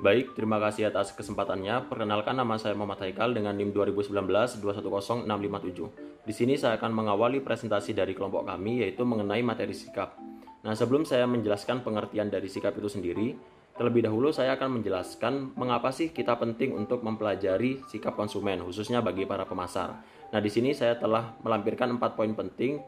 Baik, terima kasih atas kesempatannya. Perkenalkan, nama saya Muhammad Haikal dengan NIM 2019-210657. Di sini saya akan mengawali presentasi dari kelompok kami, yaitu mengenai materi sikap. Nah, sebelum saya menjelaskan pengertian dari sikap itu sendiri, terlebih dahulu saya akan menjelaskan mengapa sih kita penting untuk mempelajari sikap konsumen, khususnya bagi para pemasar. Nah, di sini saya telah melampirkan 4 poin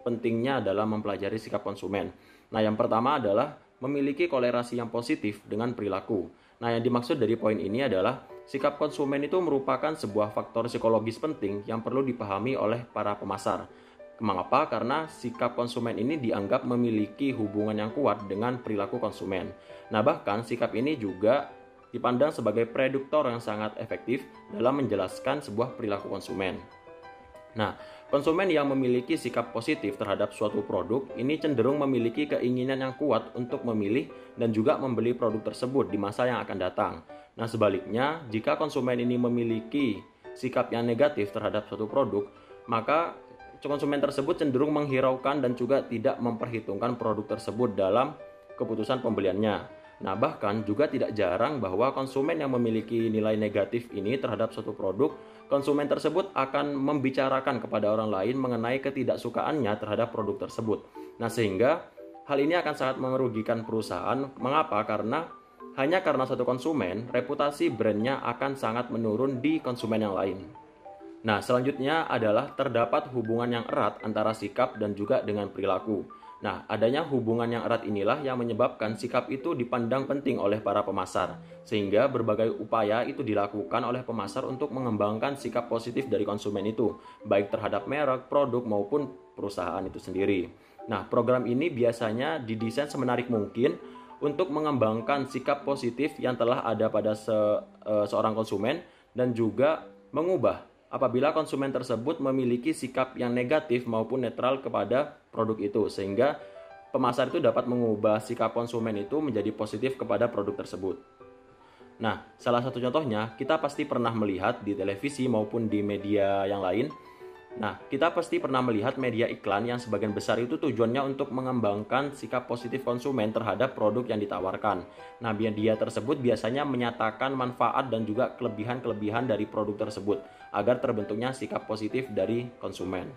pentingnya adalah mempelajari sikap konsumen. Nah, yang pertama adalah memiliki kolerasi yang positif dengan perilaku. Nah, yang dimaksud dari poin ini adalah sikap konsumen itu merupakan sebuah faktor psikologis penting yang perlu dipahami oleh para pemasar. Mengapa? Karena sikap konsumen ini dianggap memiliki hubungan yang kuat dengan perilaku konsumen. Nah, bahkan sikap ini juga dipandang sebagai prediktor yang sangat efektif dalam menjelaskan sebuah perilaku konsumen. Nah, konsumen yang memiliki sikap positif terhadap suatu produk ini cenderung memiliki keinginan yang kuat untuk memilih dan juga membeli produk tersebut di masa yang akan datang. Nah, sebaliknya, jika konsumen ini memiliki sikap yang negatif terhadap suatu produk, maka konsumen tersebut cenderung menghiraukan dan juga tidak memperhitungkan produk tersebut dalam keputusan pembeliannya. Nah, bahkan juga tidak jarang bahwa konsumen yang memiliki nilai negatif ini terhadap suatu produk, konsumen tersebut akan membicarakan kepada orang lain mengenai ketidaksukaannya terhadap produk tersebut. Nah, sehingga hal ini akan sangat merugikan perusahaan. Mengapa? Karena hanya karena satu konsumen, reputasi brandnya akan sangat menurun di konsumen yang lain. Nah, selanjutnya adalah terdapat hubungan yang erat antara sikap dan juga dengan perilaku. Nah, adanya hubungan yang erat inilah yang menyebabkan sikap itu dipandang penting oleh para pemasar, sehingga berbagai upaya itu dilakukan oleh pemasar untuk mengembangkan sikap positif dari konsumen itu, baik terhadap merek, produk, maupun perusahaan itu sendiri. Nah, program ini biasanya didesain semenarik mungkin untuk mengembangkan sikap positif yang telah ada pada seorang konsumen dan juga mengubah apabila konsumen tersebut memiliki sikap yang negatif maupun netral kepada produk itu, sehingga pemasar itu dapat mengubah sikap konsumen itu menjadi positif kepada produk tersebut. Nah, salah satu contohnya kita pasti pernah melihat di televisi maupun di media yang lain. Nah, kita pasti pernah melihat media iklan yang sebagian besar itu tujuannya untuk mengembangkan sikap positif konsumen terhadap produk yang ditawarkan. Nah, media tersebut biasanya menyatakan manfaat dan juga kelebihan-kelebihan dari produk tersebut agar terbentuknya sikap positif dari konsumen.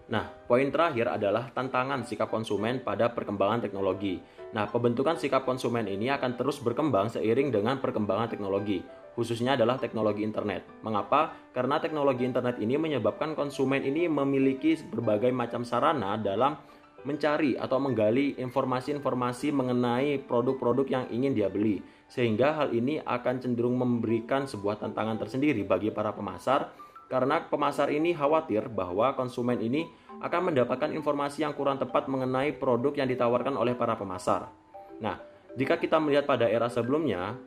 Nah, poin terakhir adalah tantangan sikap konsumen pada perkembangan teknologi. Nah, pembentukan sikap konsumen ini akan terus berkembang seiring dengan perkembangan teknologi, khususnya adalah teknologi internet. Mengapa? Karena teknologi internet ini menyebabkan konsumen ini memiliki berbagai macam sarana dalam mencari atau menggali informasi-informasi mengenai produk-produk yang ingin dia beli. Sehingga hal ini akan cenderung memberikan sebuah tantangan tersendiri bagi para pemasar, karena pemasar ini khawatir bahwa konsumen ini akan mendapatkan informasi yang kurang tepat mengenai produk yang ditawarkan oleh para pemasar. Nah, jika kita melihat pada era sebelumnya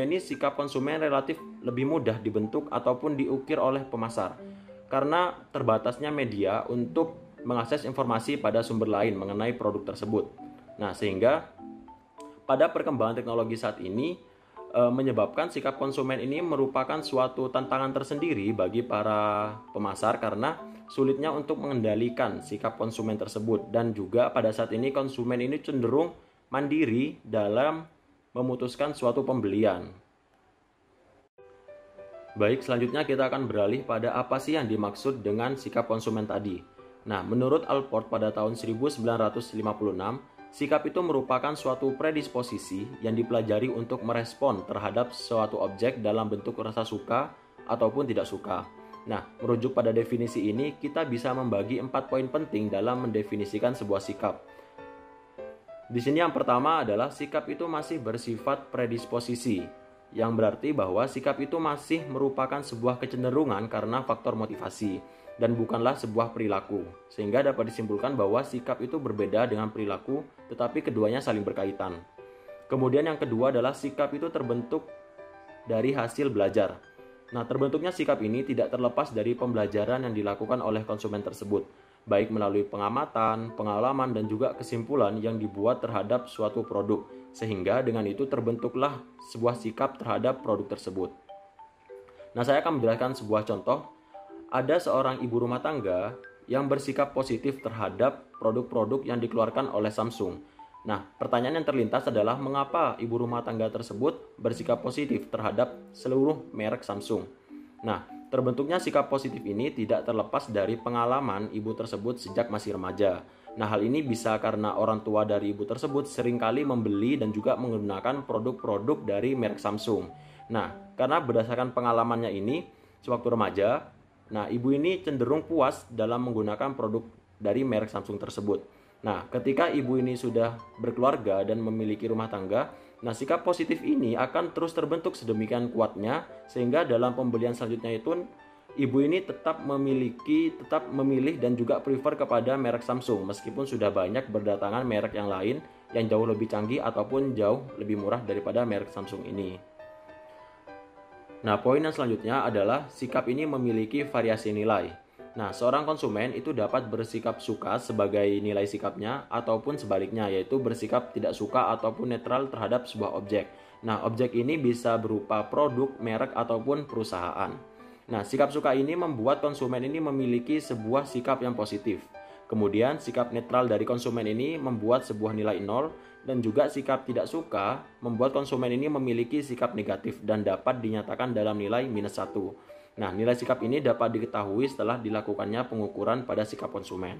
ini sikap konsumen relatif lebih mudah dibentuk ataupun diukir oleh pemasar karena terbatasnya media untuk mengakses informasi pada sumber lain mengenai produk tersebut. Nah, sehingga pada perkembangan teknologi saat ini menyebabkan sikap konsumen ini merupakan suatu tantangan tersendiri bagi para pemasar karena sulitnya untuk mengendalikan sikap konsumen tersebut, dan juga pada saat ini konsumen ini cenderung mandiri dalam memutuskan suatu pembelian. Baik, selanjutnya kita akan beralih pada apa sih yang dimaksud dengan sikap konsumen tadi. Nah, menurut Allport pada tahun 1956, sikap itu merupakan suatu predisposisi yang dipelajari untuk merespon terhadap suatu objek dalam bentuk rasa suka ataupun tidak suka. Nah, merujuk pada definisi ini, kita bisa membagi 4 poin penting dalam mendefinisikan sebuah sikap. Di sini yang pertama adalah sikap itu masih bersifat predisposisi, yang berarti bahwa sikap itu masih merupakan sebuah kecenderungan karena faktor motivasi dan bukanlah sebuah perilaku, sehingga dapat disimpulkan bahwa sikap itu berbeda dengan perilaku, tetapi keduanya saling berkaitan. Kemudian yang kedua adalah sikap itu terbentuk dari hasil belajar. Nah, terbentuknya sikap ini tidak terlepas dari pembelajaran yang dilakukan oleh konsumen tersebut, baik melalui pengamatan, pengalaman, dan juga kesimpulan yang dibuat terhadap suatu produk, sehingga dengan itu terbentuklah sebuah sikap terhadap produk tersebut. Nah, saya akan menjelaskan sebuah contoh. Ada seorang ibu rumah tangga yang bersikap positif terhadap produk-produk yang dikeluarkan oleh Samsung. Nah, pertanyaan yang terlintas adalah mengapa ibu rumah tangga tersebut bersikap positif terhadap seluruh merek Samsung. Nah, terbentuknya sikap positif ini tidak terlepas dari pengalaman ibu tersebut sejak masih remaja. Nah, hal ini bisa karena orang tua dari ibu tersebut seringkali membeli dan juga menggunakan produk-produk dari merek Samsung. Nah, karena berdasarkan pengalamannya ini, sewaktu remaja, nah ibu ini cenderung puas dalam menggunakan produk dari merek Samsung tersebut. Nah, ketika ibu ini sudah berkeluarga dan memiliki rumah tangga, nah sikap positif ini akan terus terbentuk sedemikian kuatnya sehingga dalam pembelian selanjutnya itu ibu ini tetap memilih dan juga prefer kepada merek Samsung meskipun sudah banyak berdatangan merek yang lain yang jauh lebih canggih ataupun jauh lebih murah daripada merek Samsung ini. Nah, poin yang selanjutnya adalah sikap ini memiliki variasi nilai. Nah, seorang konsumen itu dapat bersikap suka sebagai nilai sikapnya ataupun sebaliknya, yaitu bersikap tidak suka ataupun netral terhadap sebuah objek. Nah, objek ini bisa berupa produk, merek, ataupun perusahaan. Nah, sikap suka ini membuat konsumen ini memiliki sebuah sikap yang positif. Kemudian, sikap netral dari konsumen ini membuat sebuah nilai 0, dan juga sikap tidak suka membuat konsumen ini memiliki sikap negatif dan dapat dinyatakan dalam nilai -1. Nah, nilai sikap ini dapat diketahui setelah dilakukannya pengukuran pada sikap konsumen.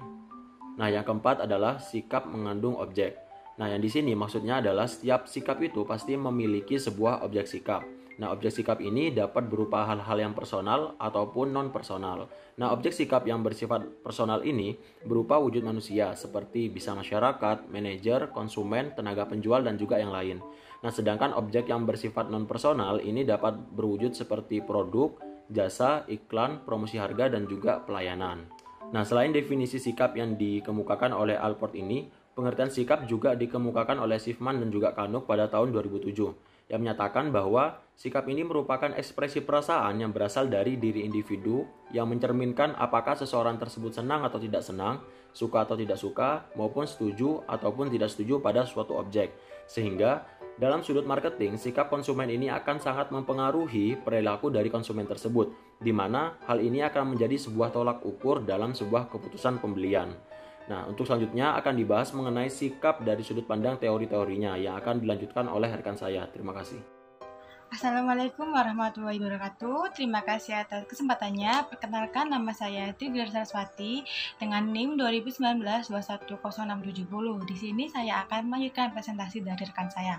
Nah, yang keempat adalah sikap mengandung objek. Nah, yang di sini maksudnya adalah setiap sikap itu pasti memiliki sebuah objek sikap. Nah, objek sikap ini dapat berupa hal-hal yang personal ataupun non-personal. Nah, objek sikap yang bersifat personal ini berupa wujud manusia seperti bisa masyarakat, manajer, konsumen, tenaga penjual, dan juga yang lain. Nah, sedangkan objek yang bersifat non-personal ini dapat berwujud seperti produk, jasa, iklan, promosi harga, dan juga pelayanan. Nah, selain definisi sikap yang dikemukakan oleh Allport ini, pengertian sikap juga dikemukakan oleh Schiffman dan juga Canuck pada tahun 2007, yang menyatakan bahwa sikap ini merupakan ekspresi perasaan yang berasal dari diri individu yang mencerminkan apakah seseorang tersebut senang atau tidak senang, suka atau tidak suka, maupun setuju ataupun tidak setuju pada suatu objek. Sehingga dalam sudut marketing, sikap konsumen ini akan sangat mempengaruhi perilaku dari konsumen tersebut, di mana hal ini akan menjadi sebuah tolak ukur dalam sebuah keputusan pembelian. Nah, untuk selanjutnya akan dibahas mengenai sikap dari sudut pandang teori-teorinya yang akan dilanjutkan oleh rekan saya. Terima kasih. Assalamualaikum warahmatullahi wabarakatuh. Terima kasih atas kesempatannya. Perkenalkan, nama saya Trigir Saraswati dengan NIM 2019-210670. Di sini saya akan melanjutkan presentasi dari rekan saya.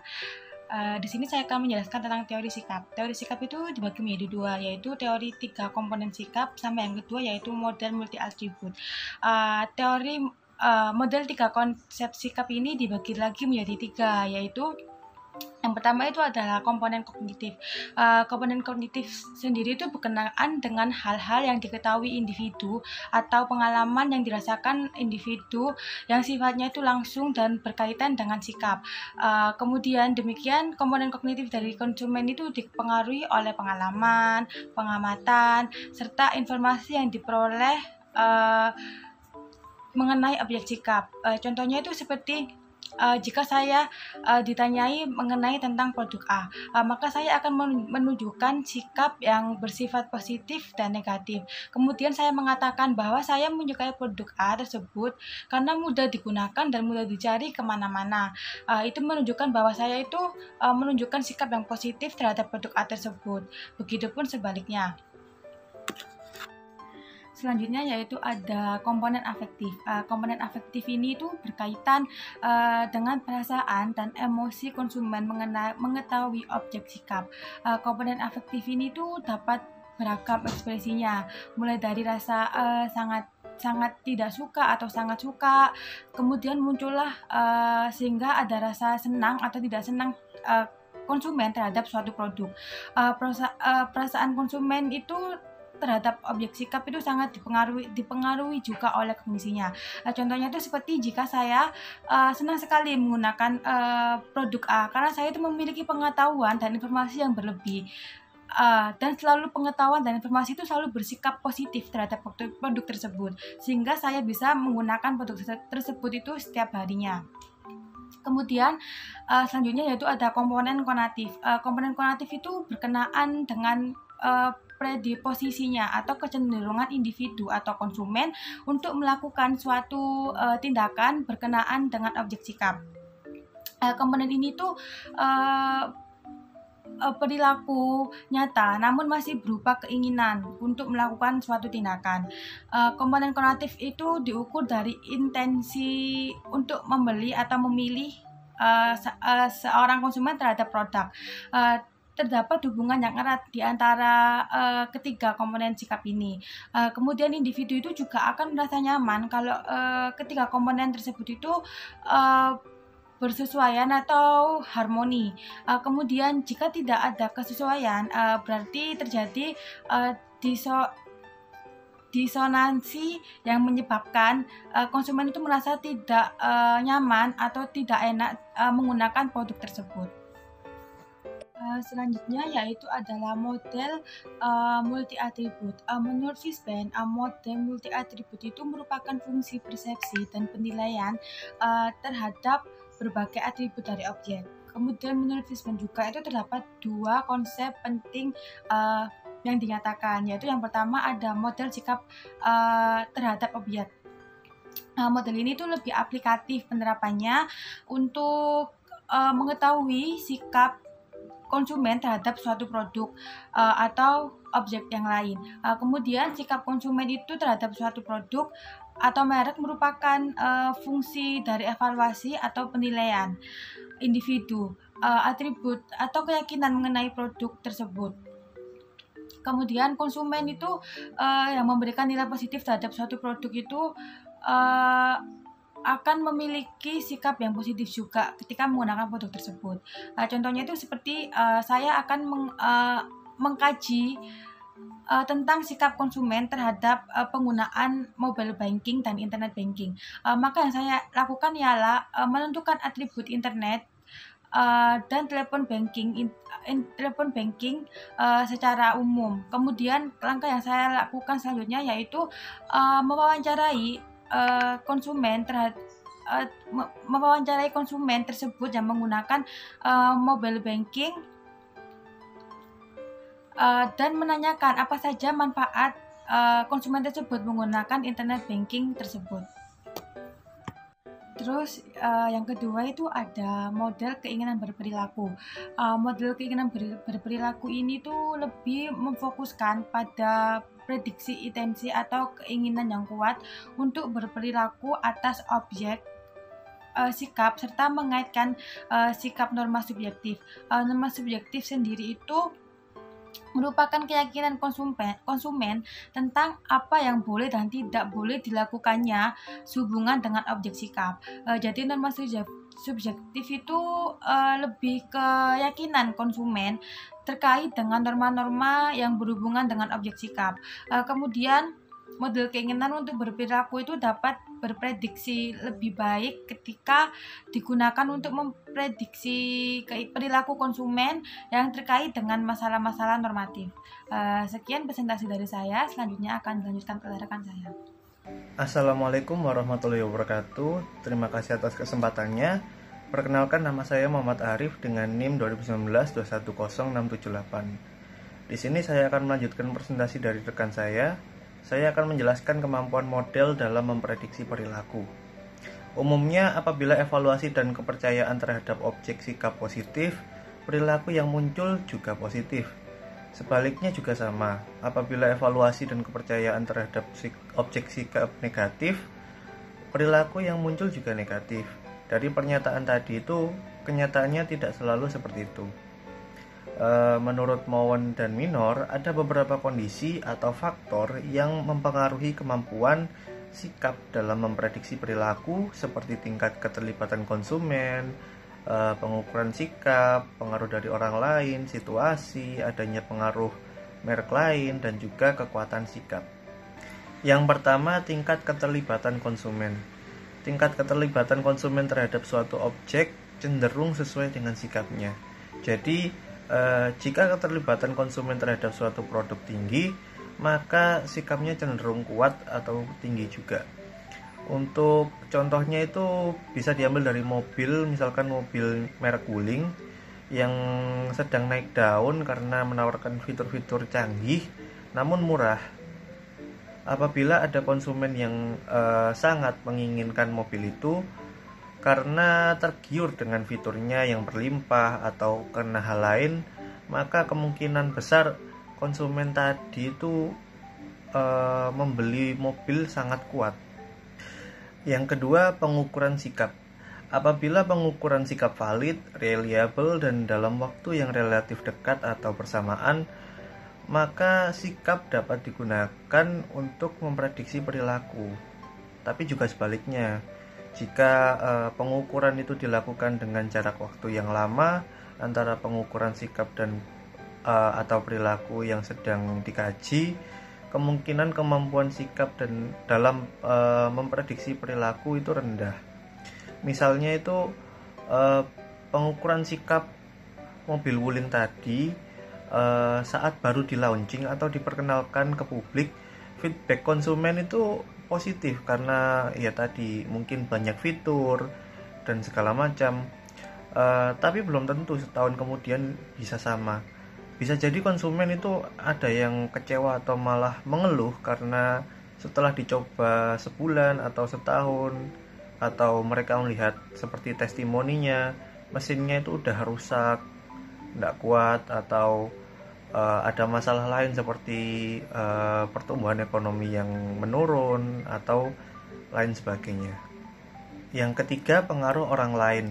Di sini saya akan menjelaskan tentang teori sikap. Teori sikap itu dibagi menjadi dua, yaitu teori 3 komponen sikap, sama yang kedua yaitu model multi atribut. Model 3 konsep sikap ini dibagi lagi menjadi 3, yaitu yang pertama itu adalah komponen kognitif. Komponen kognitif sendiri itu berkenaan dengan hal-hal yang diketahui individu atau pengalaman yang dirasakan individu yang sifatnya itu langsung dan berkaitan dengan sikap. Kemudian demikian komponen kognitif dari konsumen itu dipengaruhi oleh pengalaman, pengamatan, serta informasi yang diperoleh mengenai objek sikap. Contohnya itu seperti jika saya ditanyai mengenai tentang produk A, maka saya akan menunjukkan sikap yang bersifat positif dan negatif. Kemudian saya mengatakan bahwa saya menyukai produk A tersebut karena mudah digunakan dan mudah dicari kemana-mana. Itu menunjukkan bahwa saya itu menunjukkan sikap yang positif terhadap produk A tersebut. Begitupun sebaliknya. Selanjutnya yaitu ada komponen afektif. Komponen afektif ini itu berkaitan dengan perasaan dan emosi konsumen mengetahui objek sikap. Komponen afektif ini tuh dapat beragam ekspresinya, mulai dari rasa sangat tidak suka atau sangat suka, kemudian muncullah sehingga ada rasa senang atau tidak senang konsumen terhadap suatu produk. Perasaan konsumen itu terhadap objek sikap itu sangat dipengaruhi juga oleh kognisinya. Contohnya itu seperti jika saya senang sekali menggunakan produk A karena saya itu memiliki pengetahuan dan informasi yang berlebih. Dan selalu pengetahuan dan informasi itu selalu bersikap positif terhadap produk tersebut, sehingga saya bisa menggunakan produk tersebut itu setiap harinya. Kemudian selanjutnya yaitu ada komponen konatif. Komponen konatif itu berkenaan dengan predisposisinya atau kecenderungan individu atau konsumen untuk melakukan suatu tindakan berkenaan dengan objek sikap. komponen ini tuh perilaku nyata, namun masih berupa keinginan untuk melakukan suatu tindakan. Komponen konatif itu diukur dari intensi untuk membeli atau memilih seorang konsumen terhadap produk. Terdapat hubungan yang erat di antara ketiga komponen sikap ini. Kemudian individu itu juga akan merasa nyaman kalau ketiga komponen tersebut itu bersesuaian atau harmoni. Kemudian jika tidak ada kesesuaian, berarti terjadi disonansi yang menyebabkan konsumen itu merasa tidak nyaman atau tidak enak menggunakan produk tersebut. Selanjutnya yaitu adalah model multi atribut. Menurut Fishman, model multi atribut itu merupakan fungsi persepsi dan penilaian terhadap berbagai atribut dari objek. Kemudian menurut Fishman juga itu terdapat dua konsep penting yang dinyatakan, yaitu yang pertama ada model sikap terhadap objek. Model ini tuh lebih aplikatif penerapannya untuk mengetahui sikap konsumen terhadap suatu produk atau objek yang lain. Kemudian sikap konsumen itu terhadap suatu produk atau merek merupakan fungsi dari evaluasi atau penilaian individu, atribut atau keyakinan mengenai produk tersebut. Kemudian konsumen itu yang memberikan nilai positif terhadap suatu produk itu akan memiliki sikap yang positif juga ketika menggunakan produk tersebut. Contohnya itu seperti saya akan mengkaji tentang sikap konsumen terhadap penggunaan mobile banking dan internet banking. Maka yang saya lakukan ialah menentukan atribut internet dan telepon banking secara umum. Kemudian langkah yang saya lakukan selanjutnya yaitu mewawancarai konsumen tersebut yang menggunakan mobile banking dan menanyakan apa saja manfaat konsumen tersebut menggunakan internet banking tersebut. Terus yang kedua itu ada model keinginan berperilaku. Model keinginan berperilaku ini tuh lebih memfokuskan pada prediksi intensi atau keinginan yang kuat untuk berperilaku atas objek sikap serta mengaitkan sikap norma subjektif. Norma subjektif sendiri itu merupakan keyakinan konsumen tentang apa yang boleh dan tidak boleh dilakukannya sehubungan dengan objek sikap. Jadi norma subjektif itu lebih keyakinan konsumen terkait dengan norma-norma yang berhubungan dengan objek sikap. Kemudian model keinginan untuk berperilaku itu dapat berprediksi lebih baik ketika digunakan untuk memprediksi perilaku konsumen yang terkait dengan masalah-masalah normatif. Sekian presentasi dari saya, selanjutnya akan dilanjutkan oleh rekan saya. Assalamualaikum warahmatullahi wabarakatuh. Terima kasih atas kesempatannya. Perkenalkan, nama saya Muhammad Arif dengan NIM 2019-210678. Di sini saya akan melanjutkan presentasi dari rekan saya. Saya akan menjelaskan kemampuan model dalam memprediksi perilaku. Umumnya, apabila evaluasi dan kepercayaan terhadap objek sikap positif, perilaku yang muncul juga positif. Sebaliknya juga sama, apabila evaluasi dan kepercayaan terhadap objek sikap negatif, perilaku yang muncul juga negatif. Dari pernyataan tadi itu, kenyataannya tidak selalu seperti itu. Menurut Mowen dan Minor, ada beberapa kondisi atau faktor yang mempengaruhi kemampuan sikap dalam memprediksi perilaku, seperti tingkat keterlibatan konsumen, pengukuran sikap, pengaruh dari orang lain, situasi, adanya pengaruh merek lain, dan juga kekuatan sikap. Yang pertama, tingkat keterlibatan konsumen. Tingkat keterlibatan konsumen terhadap suatu objek cenderung sesuai dengan sikapnya. Jadi, jika keterlibatan konsumen terhadap suatu produk tinggi, maka sikapnya cenderung kuat atau tinggi juga. Untuk contohnya itu bisa diambil dari mobil, misalkan mobil merek Wuling yang sedang naik daun karena menawarkan fitur-fitur canggih namun murah. Apabila ada konsumen yang sangat menginginkan mobil itu, Karena tergiur dengan fiturnya yang berlimpah atau karena hal lain, maka kemungkinan besar konsumen tadi itu membeli mobil sangat kuat. Yang kedua, pengukuran sikap. Apabila pengukuran sikap valid, reliable, dan dalam waktu yang relatif dekat atau bersamaan, maka sikap dapat digunakan untuk memprediksi perilaku. Tapi juga sebaliknya, jika pengukuran itu dilakukan dengan jarak waktu yang lama antara pengukuran sikap dan atau perilaku yang sedang dikaji, kemungkinan kemampuan sikap dan dalam memprediksi perilaku itu rendah. Misalnya itu pengukuran sikap mobil wuling tadi saat baru di launching atau diperkenalkan ke publik, feedback konsumen itu positif karena ya tadi mungkin banyak fitur dan segala macam. Tapi belum tentu setahun kemudian bisa sama. Bisa jadi konsumen itu ada yang kecewa atau malah mengeluh karena setelah dicoba sebulan atau setahun, atau mereka melihat seperti testimoninya, mesinnya itu udah rusak, tidak kuat, atau ada masalah lain seperti pertumbuhan ekonomi yang menurun atau lain sebagainya. Yang ketiga, pengaruh orang lain.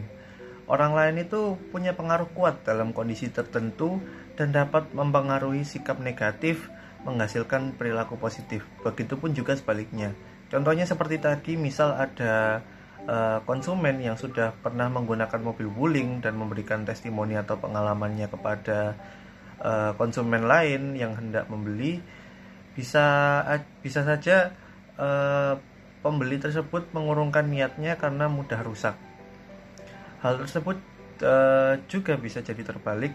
Orang lain itu punya pengaruh kuat dalam kondisi tertentu dan dapat mempengaruhi sikap negatif menghasilkan perilaku positif. Begitupun juga sebaliknya. Contohnya seperti tadi, misal ada konsumen yang sudah pernah menggunakan mobil wuling dan memberikan testimoni atau pengalamannya kepada konsumen lain yang hendak membeli, bisa saja pembeli tersebut mengurungkan niatnya karena mudah rusak. Hal tersebut juga bisa jadi terbalik.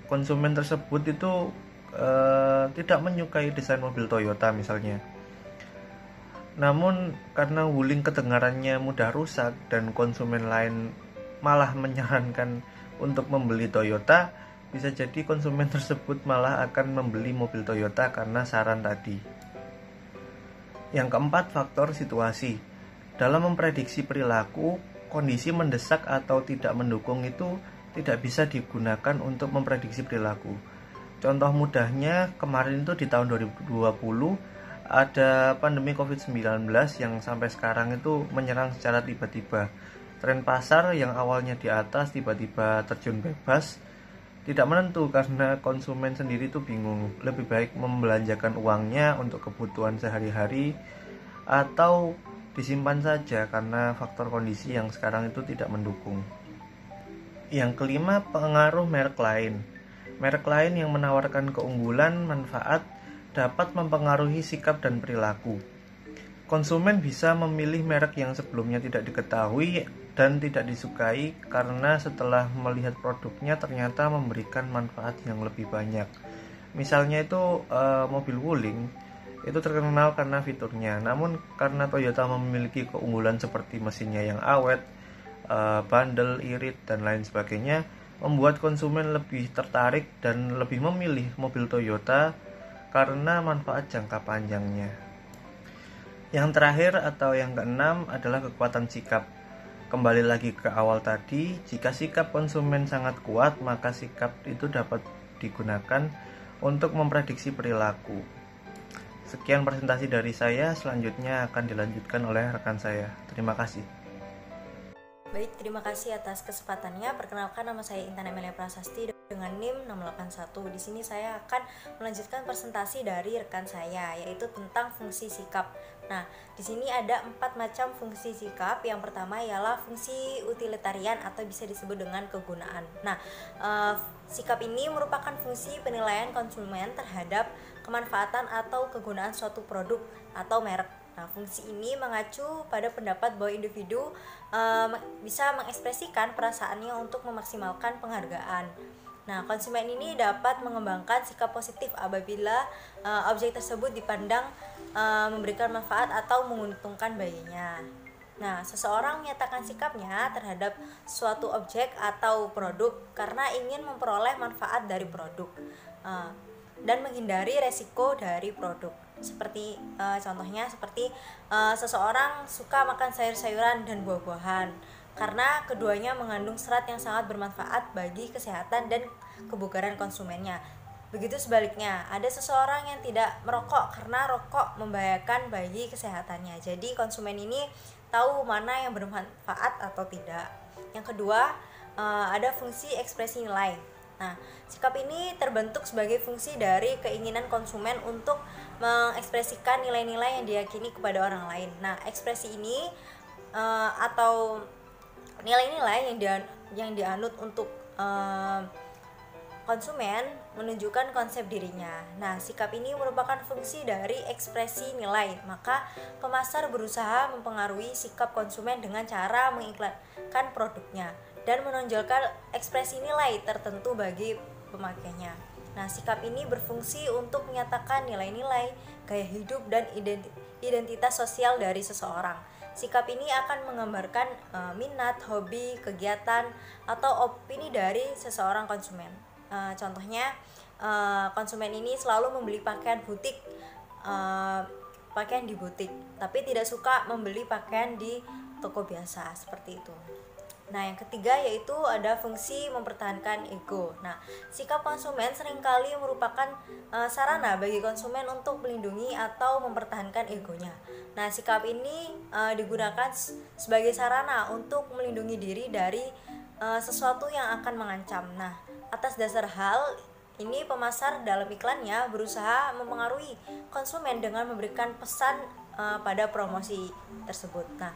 Konsumen tersebut itu tidak menyukai desain mobil Toyota misalnya. Namun karena wuling kedengarannya mudah rusak dan konsumen lain malah menyarankan untuk membeli Toyota, bisa jadi konsumen tersebut malah akan membeli mobil Toyota karena saran tadi. Yang keempat, faktor situasi. Dalam memprediksi perilaku, kondisi mendesak atau tidak mendukung itu tidak bisa digunakan untuk memprediksi perilaku. Contoh mudahnya, kemarin itu di tahun 2020 ada pandemi COVID-19 yang sampai sekarang itu menyerang secara tiba-tiba. Tren pasar yang awalnya di atas tiba-tiba terjun bebas, tidak menentu karena konsumen sendiri itu bingung. Lebih baik membelanjakan uangnya untuk kebutuhan sehari-hari atau disimpan saja karena faktor kondisi yang sekarang itu tidak mendukung. Yang kelima, pengaruh merek lain. Merek lain yang menawarkan keunggulan, manfaat, dapat mempengaruhi sikap dan perilaku. Konsumen bisa memilih merek yang sebelumnya tidak diketahui dan tidak disukai karena setelah melihat produknya ternyata memberikan manfaat yang lebih banyak. Misalnya itu mobil wuling itu terkenal karena fiturnya, namun karena Toyota memiliki keunggulan seperti mesinnya yang awet, bandel, irit, dan lain sebagainya, membuat konsumen lebih tertarik dan lebih memilih mobil Toyota karena manfaat jangka panjangnya. Yang terakhir atau yang keenam adalah kekuatan sikap. Kembali lagi ke awal tadi, jika sikap konsumen sangat kuat, maka sikap itu dapat digunakan untuk memprediksi perilaku. Sekian presentasi dari saya, selanjutnya akan dilanjutkan oleh rekan saya. Terima kasih. Baik, terima kasih atas kesempatannya. Perkenalkan, nama saya Intan Amelia Prasasti dengan NIM 681. Di sini saya akan melanjutkan presentasi dari rekan saya, yaitu tentang fungsi sikap. Nah, di sini ada 4 macam fungsi sikap. Yang pertama ialah fungsi utilitarian atau bisa disebut dengan kegunaan. Nah, sikap ini merupakan fungsi penilaian konsumen terhadap kemanfaatan atau kegunaan suatu produk atau merek. Nah, fungsi ini mengacu pada pendapat bahwa individu bisa mengekspresikan perasaannya untuk memaksimalkan penghargaan. Nah, konsumen ini dapat mengembangkan sikap positif apabila objek tersebut dipandang memberikan manfaat atau menguntungkan baginya. Nah, seseorang menyatakan sikapnya terhadap suatu objek atau produk karena ingin memperoleh manfaat dari produk dan menghindari resiko dari produk. Seperti contohnya seperti seseorang suka makan sayur-sayuran dan buah-buahan. karena keduanya mengandung serat yang sangat bermanfaat bagi kesehatan dan kebugaran konsumennya. Begitu sebaliknya, ada seseorang yang tidak merokok karena rokok membahayakan bagi kesehatannya. Jadi konsumen ini tahu mana yang bermanfaat atau tidak. Yang kedua, ada fungsi ekspresi nilai. Nah, sikap ini terbentuk sebagai fungsi dari keinginan konsumen untuk mengekspresikan nilai-nilai yang diyakini kepada orang lain. Nah, ekspresi ini atau nilai-nilai yang dianut untuk konsumen menunjukkan konsep dirinya. Nah, sikap ini merupakan fungsi dari ekspresi nilai. Maka pemasar berusaha mempengaruhi sikap konsumen dengan cara mengiklankan produknya dan menonjolkan ekspresi nilai tertentu bagi pemakainya. Nah, sikap ini berfungsi untuk menyatakan nilai-nilai, gaya hidup, dan identitas sosial dari seseorang. Sikap ini akan menggambarkan minat, hobi, kegiatan, atau opini dari seseorang konsumen. Contohnya, konsumen ini selalu membeli pakaian di butik, tapi tidak suka membeli pakaian di toko biasa, seperti itu. Nah, yang ketiga yaitu ada fungsi mempertahankan ego. Nah, sikap konsumen seringkali merupakan sarana bagi konsumen untuk melindungi atau mempertahankan egonya. Nah, sikap ini digunakan sebagai sarana untuk melindungi diri dari sesuatu yang akan mengancam. Nah, atas dasar hal ini pemasar dalam iklannya berusaha mempengaruhi konsumen dengan memberikan pesan pada promosi tersebut. Nah,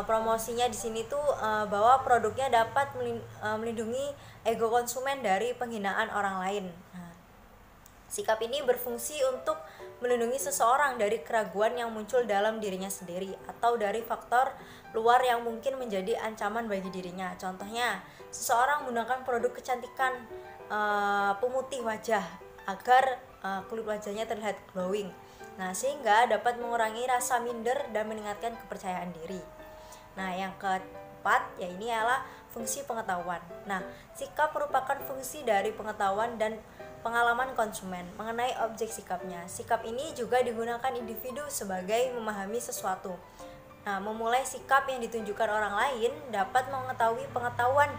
promosinya di sini tuh bahwa produknya dapat melindungi ego konsumen dari penghinaan orang lain. Nah, sikap ini berfungsi untuk melindungi seseorang dari keraguan yang muncul dalam dirinya sendiri atau dari faktor luar yang mungkin menjadi ancaman bagi dirinya. Contohnya, seseorang menggunakan produk kecantikan pemutih wajah agar kulit wajahnya terlihat glowing. Nah, sehingga dapat mengurangi rasa minder dan meningkatkan kepercayaan diri. Nah, yang keempat ya ini adalah fungsi pengetahuan. Nah, sikap merupakan fungsi dari pengetahuan dan pengalaman konsumen mengenai objek sikapnya. Sikap ini juga digunakan individu sebagai memahami sesuatu. Nah, memulai sikap yang ditunjukkan orang lain dapat mengetahui pengetahuan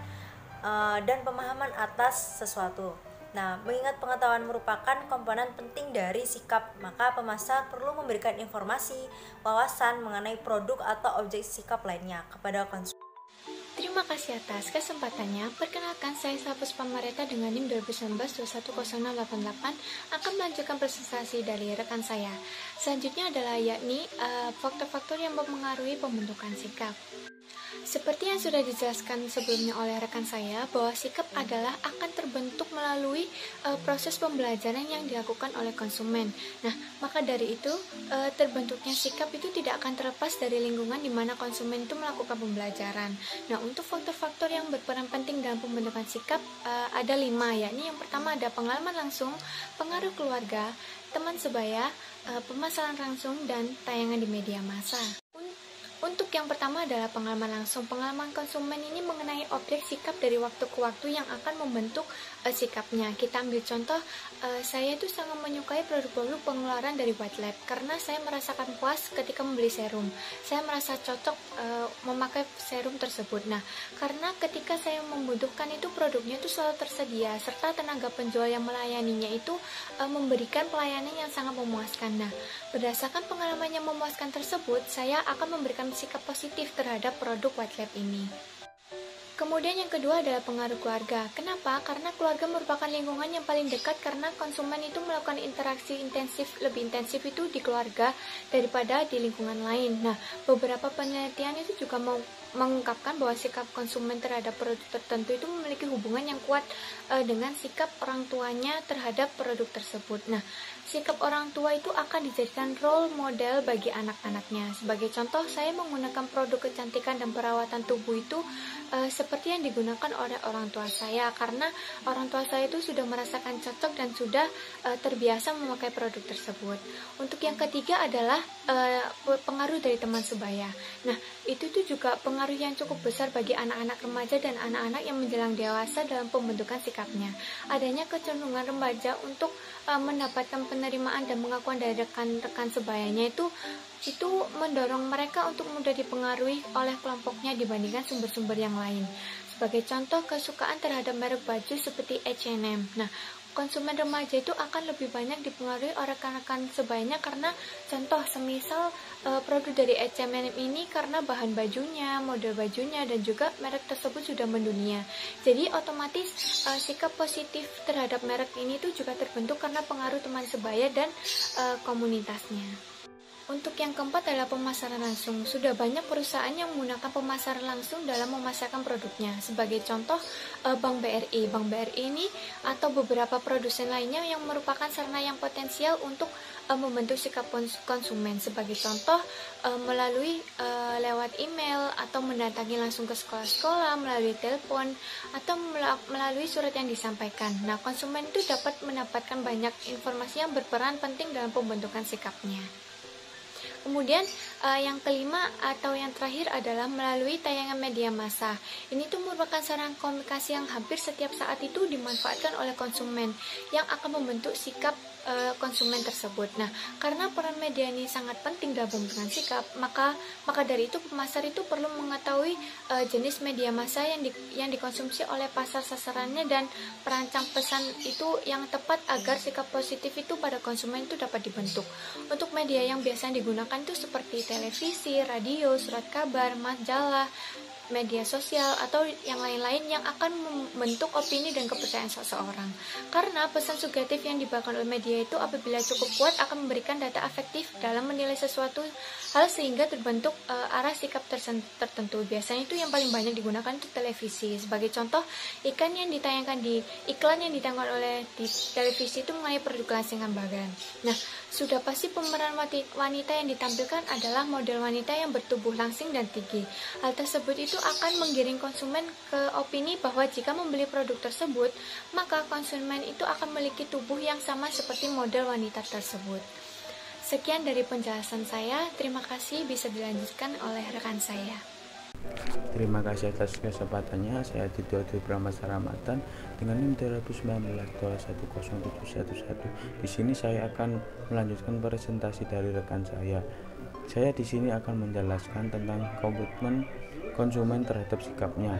dan pemahaman atas sesuatu. Nah, mengingat pengetahuan merupakan komponen penting dari sikap, maka pemasar perlu memberikan informasi, wawasan mengenai produk atau objek sikap lainnya kepada konsumen. Terima kasih atas kesempatannya. Perkenalkan, saya Sapuspa Mareta dengan NIM 2019-210688 akan melanjutkan presentasi dari rekan saya. Selanjutnya adalah yakni faktor-faktor yang mempengaruhi pembentukan sikap. Seperti yang sudah dijelaskan sebelumnya oleh rekan saya, bahwa sikap adalah akan terbentuk melalui proses pembelajaran yang dilakukan oleh konsumen. Nah, maka dari itu terbentuknya sikap itu tidak akan terlepas dari lingkungan di mana konsumen itu melakukan pembelajaran. Nah, untuk faktor-faktor yang berperan penting dalam pembentukan sikap ada 5, yakni yang pertama ada pengalaman langsung, pengaruh keluarga, teman sebaya, pemasaran langsung, dan tayangan di media massa. Untuk yang pertama adalah pengalaman langsung. Pengalaman konsumen ini mengenai objek sikap dari waktu ke waktu yang akan membentuk sikapnya. Kita ambil contoh, saya itu sangat menyukai produk-produk pengeluaran dari White Lab karena saya merasakan puas ketika membeli serum. Saya merasa cocok memakai serum tersebut. Nah, karena ketika saya membutuhkan itu produknya itu selalu tersedia, serta tenaga penjual yang melayaninya itu memberikan pelayanan yang sangat memuaskan. Nah, berdasarkan pengalaman yang memuaskan tersebut, saya akan memberikan sikap positif terhadap produk White Lab ini. Kemudian yang kedua adalah pengaruh keluarga. Kenapa? Karena keluarga merupakan lingkungan yang paling dekat karena konsumen itu melakukan interaksi lebih intensif itu di keluarga daripada di lingkungan lain. Nah, beberapa penelitian itu juga mengungkapkan bahwa sikap konsumen terhadap produk tertentu itu memiliki hubungan yang kuat dengan sikap orang tuanya terhadap produk tersebut. Nah, sikap orang tua itu akan dijadikan role model bagi anak-anaknya. Sebagai contoh, saya menggunakan produk kecantikan dan perawatan tubuh itu seperti yang digunakan oleh orang tua saya, karena orang tua saya itu sudah merasakan cocok dan sudah terbiasa memakai produk tersebut. Untuk yang ketiga adalah pengaruh dari teman sebaya. Nah, itu tuh juga pengaruh yang cukup besar bagi anak-anak remaja dan anak-anak yang menjelang dewasa dalam pembentukan sikapnya. Adanya kecenderungan remaja untuk mendapatkan penerimaan dan pengakuan dari rekan-rekan sebayanya itu mendorong mereka untuk mudah dipengaruhi oleh kelompoknya dibandingkan sumber-sumber yang lain. Sebagai contoh, kesukaan terhadap merek baju seperti H&M. Nah, konsumen remaja itu akan lebih banyak dipengaruhi oleh rekan-rekan sebayanya karena contoh semisal produk dari H&M ini karena bahan bajunya, model bajunya, dan juga merek tersebut sudah mendunia. Jadi otomatis sikap positif terhadap merek ini tuh juga terbentuk karena pengaruh teman sebaya dan komunitasnya. Untuk yang keempat adalah pemasaran langsung. Sudah banyak perusahaan yang menggunakan pemasaran langsung dalam memasarkan produknya. Sebagai contoh, Bank BRI. Bank BRI ini atau beberapa produsen lainnya yang merupakan sarana yang potensial untuk membentuk sikap konsumen. Sebagai contoh, melalui lewat email atau mendatangi langsung ke sekolah-sekolah, melalui telepon, atau melalui surat yang disampaikan. Nah, konsumen itu dapat mendapatkan banyak informasi yang berperan penting dalam pembentukan sikapnya. Kemudian yang kelima atau yang terakhir adalah melalui tayangan media massa. Ini tuh merupakan sarana komunikasi yang hampir setiap saat itu dimanfaatkan oleh konsumen yang akan membentuk sikap konsumen tersebut. Nah, karena peran media ini sangat penting dalam pembentukan sikap, maka dari itu pemasar itu perlu mengetahui jenis media massa yang dikonsumsi oleh pasar sasarannya dan perancang pesan itu yang tepat agar sikap positif itu pada konsumen itu dapat dibentuk. Untuk media yang biasanya digunakan itu seperti televisi, radio, surat kabar, majalah, media sosial, atau yang lain-lain yang akan membentuk opini dan kepercayaan seseorang. Karena pesan sugestif yang dibawakan oleh media itu apabila cukup kuat akan memberikan data afektif dalam menilai sesuatu hal sehingga terbentuk arah sikap tertentu. Biasanya itu yang paling banyak digunakan itu televisi. Sebagai contoh, iklan yang ditayangkan oleh di televisi itu mengenai produk lansingan bagan. Nah, sudah pasti pemeran wanita yang ditampilkan adalah model wanita yang bertubuh langsing dan tinggi. Hal tersebut itu akan menggiring konsumen ke opini bahwa jika membeli produk tersebut, maka konsumen itu akan memiliki tubuh yang sama seperti model wanita tersebut. Sekian dari penjelasan saya, terima kasih, bisa dilanjutkan oleh rekan saya. Terima kasih atas kesempatannya. Saya Tito Pramasa Ramatan dengan NIM 319-2107711. Di sini saya akan melanjutkan presentasi dari rekan saya. Saya di sini akan menjelaskan tentang komitmen konsumen terhadap sikapnya.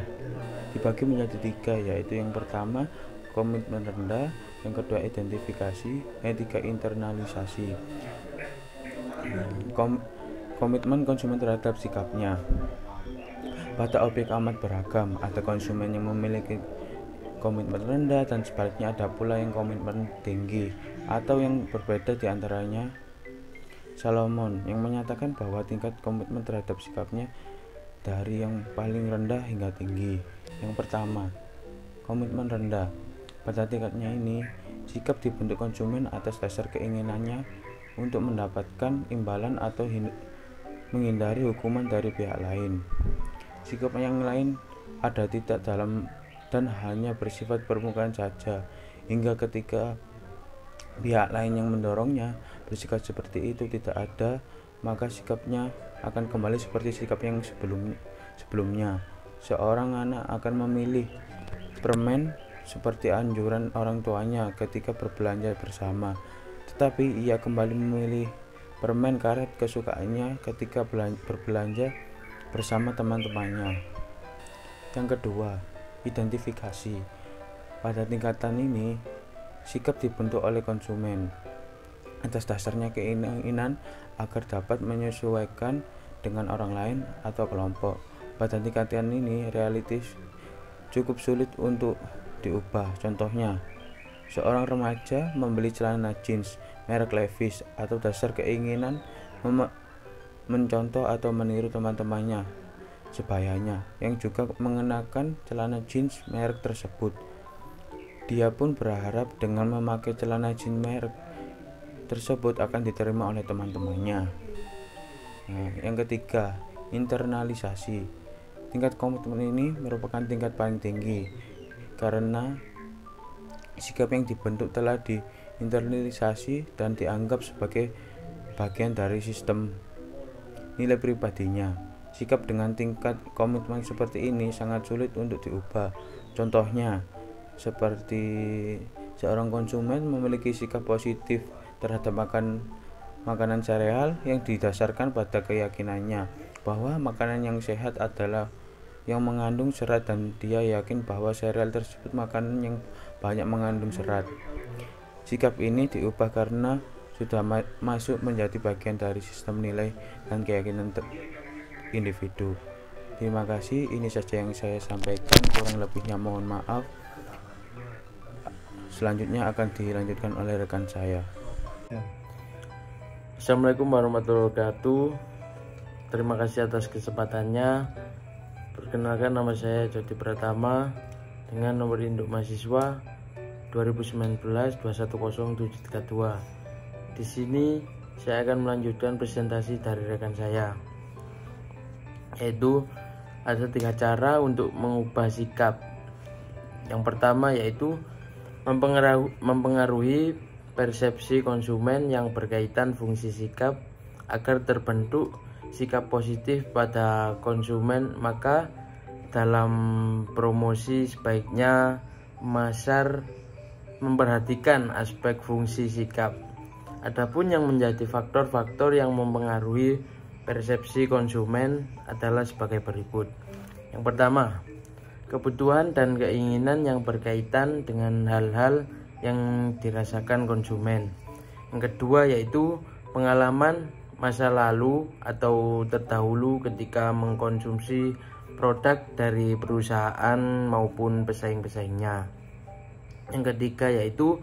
Dibagi menjadi 3, yaitu yang pertama komitmen rendah, yang kedua identifikasi, yang ketiga internalisasi. Komitmen konsumen terhadap sikapnya. Pada objek amat beragam, ada konsumen yang memiliki komitmen rendah dan sebaliknya ada pula yang komitmen tinggi, atau yang berbeda di antaranya. Salomon yang menyatakan bahwa tingkat komitmen terhadap sikapnya dari yang paling rendah hingga tinggi. Yang pertama, komitmen rendah. Pada tingkatnya ini, sikap dibentuk konsumen atas dasar keinginannya untuk mendapatkan imbalan atau menghindari hukuman dari pihak lain. Sikap yang lain ada tidak dalam dan hanya bersifat permukaan saja, hingga ketika pihak lain yang mendorongnya bersikap seperti itu tidak ada, maka sikapnya akan kembali seperti sikap yang sebelumnya. Seorang anak akan memilih permen seperti anjuran orang tuanya ketika berbelanja bersama, tetapi ia kembali memilih permen karet kesukaannya ketika berbelanja bersama teman-temannya. Yang kedua, identifikasi. Pada tingkatan ini, sikap dibentuk oleh konsumen atas dasarnya keinginan agar dapat menyesuaikan dengan orang lain atau kelompok. Pada tingkatan ini, realitis cukup sulit untuk diubah. Contohnya, seorang remaja membeli celana jeans merek Levi's atau dasar keinginan mencontoh atau meniru teman-temannya sebayanya yang juga mengenakan celana jeans merek tersebut. Dia pun berharap dengan memakai celana jeans merek tersebut akan diterima oleh teman-temannya. Nah, yang ketiga, internalisasi. Tingkat komitmen ini merupakan tingkat paling tinggi karena sikap yang dibentuk telah diinternalisasi dan dianggap sebagai bagian dari sistem nilai pribadinya. Sikap dengan tingkat komitmen seperti ini sangat sulit untuk diubah. Contohnya, seperti seorang konsumen memiliki sikap positif terhadap makanan sereal yang didasarkan pada keyakinannya bahwa makanan yang sehat adalah yang mengandung serat, dan dia yakin bahwa sereal tersebut makanan yang banyak mengandung serat. Sikap ini diubah karena sudah masuk menjadi bagian dari sistem nilai dan keyakinan individu. Terima kasih, ini saja yang saya sampaikan, kurang lebihnya mohon maaf. Selanjutnya akan dilanjutkan oleh rekan saya. Assalamualaikum warahmatullahi wabarakatuh. Terima kasih atas kesempatannya. Perkenalkan, nama saya Jody Pratama dengan nomor induk mahasiswa 2019-210732. Di sini saya akan melanjutkan presentasi dari rekan saya, yaitu ada 3 cara untuk mengubah sikap. Yang pertama yaitu mempengaruhi persepsi konsumen yang berkaitan fungsi sikap agar terbentuk sikap positif pada konsumen. Maka dalam promosi sebaiknya pemasar memperhatikan aspek fungsi sikap. Adapun yang menjadi faktor-faktor yang mempengaruhi persepsi konsumen adalah sebagai berikut. Yang pertama, kebutuhan dan keinginan yang berkaitan dengan hal-hal yang dirasakan konsumen. Yang kedua yaitu pengalaman masa lalu atau terdahulu ketika mengkonsumsi produk dari perusahaan maupun pesaing-pesaingnya. Yang ketiga yaitu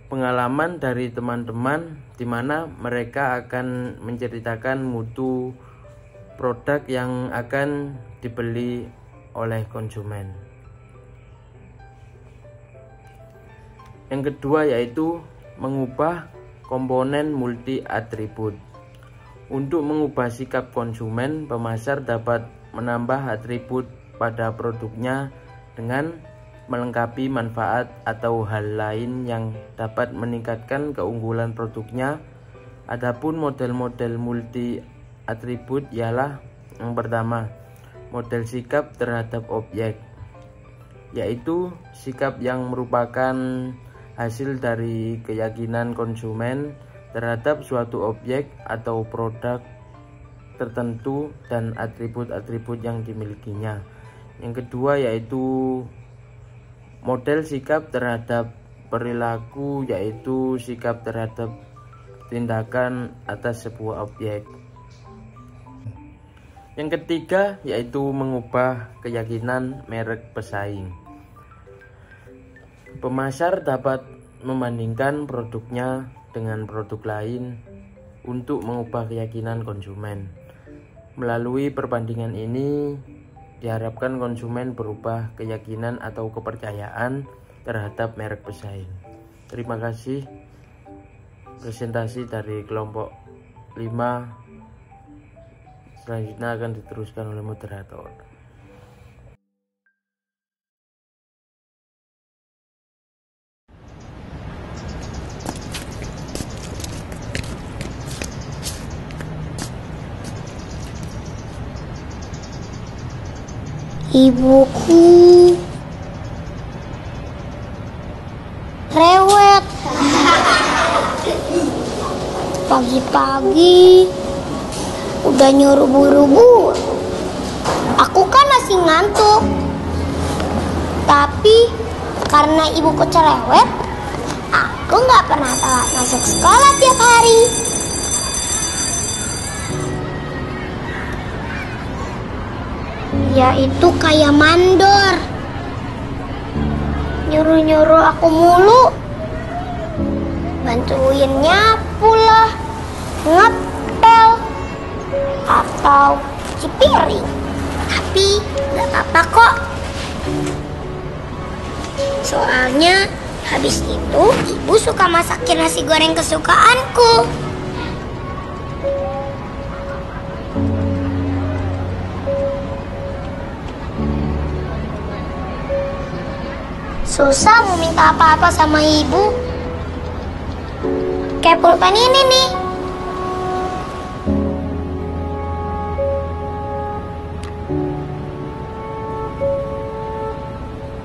pengalaman dari teman-teman di mana mereka akan menceritakan mutu produk yang akan dibeli oleh konsumen. Yang kedua yaitu mengubah komponen multi atribut. Untuk mengubah sikap konsumen, pemasar dapat menambah atribut pada produknya dengan melengkapi manfaat atau hal lain yang dapat meningkatkan keunggulan produknya. Adapun model-model multi atribut ialah yang pertama, model sikap terhadap objek, yaitu sikap yang merupakan hasil dari keyakinan konsumen terhadap suatu objek atau produk tertentu dan atribut-atribut yang dimilikinya. Yang kedua yaitu model sikap terhadap perilaku, yaitu sikap terhadap tindakan atas sebuah objek. Yang ketiga yaitu mengubah keyakinan merek pesaing. Pemasar dapat membandingkan produknya dengan produk lain untuk mengubah keyakinan konsumen. Melalui perbandingan ini diharapkan konsumen berubah keyakinan atau kepercayaan terhadap merek pesaing. Terima kasih. Presentasi dari kelompok 5 selanjutnya akan diteruskan oleh moderator. Ibuku rewet. Pagi-pagi udah nyuruh buru-buru. Aku kan masih ngantuk. Tapi karena ibuku cerewet, aku nggak pernah telat masuk sekolah tiap hari. Yaitu kayak mandor, nyuruh-nyuruh aku mulu, bantuin nyapu lah, ngepel, atau cuci piring. Tapi gak apa-apa kok, soalnya habis itu ibu suka masakin nasi goreng kesukaanku. Susah mau minta apa-apa sama ibu. Kayak pulpen ini nih.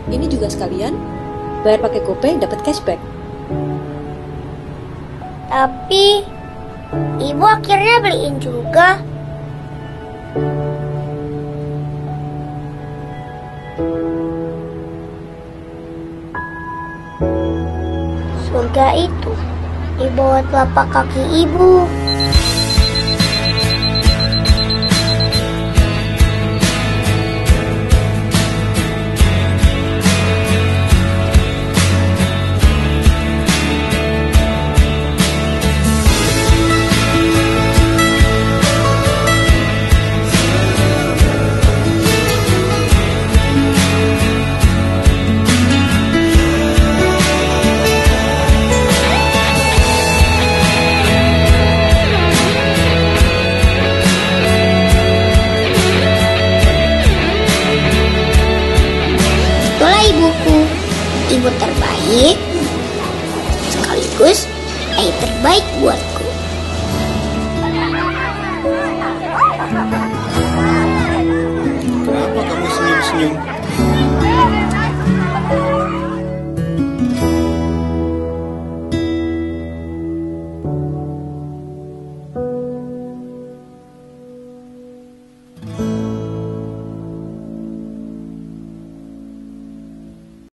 Ini juga sekalian, bayar pakai GoPay dapat cashback. Tapi ibu akhirnya beliin juga. Surga itu di bawah telapak kaki ibu. Ibu terbaik sekaligus ayah terbaik buat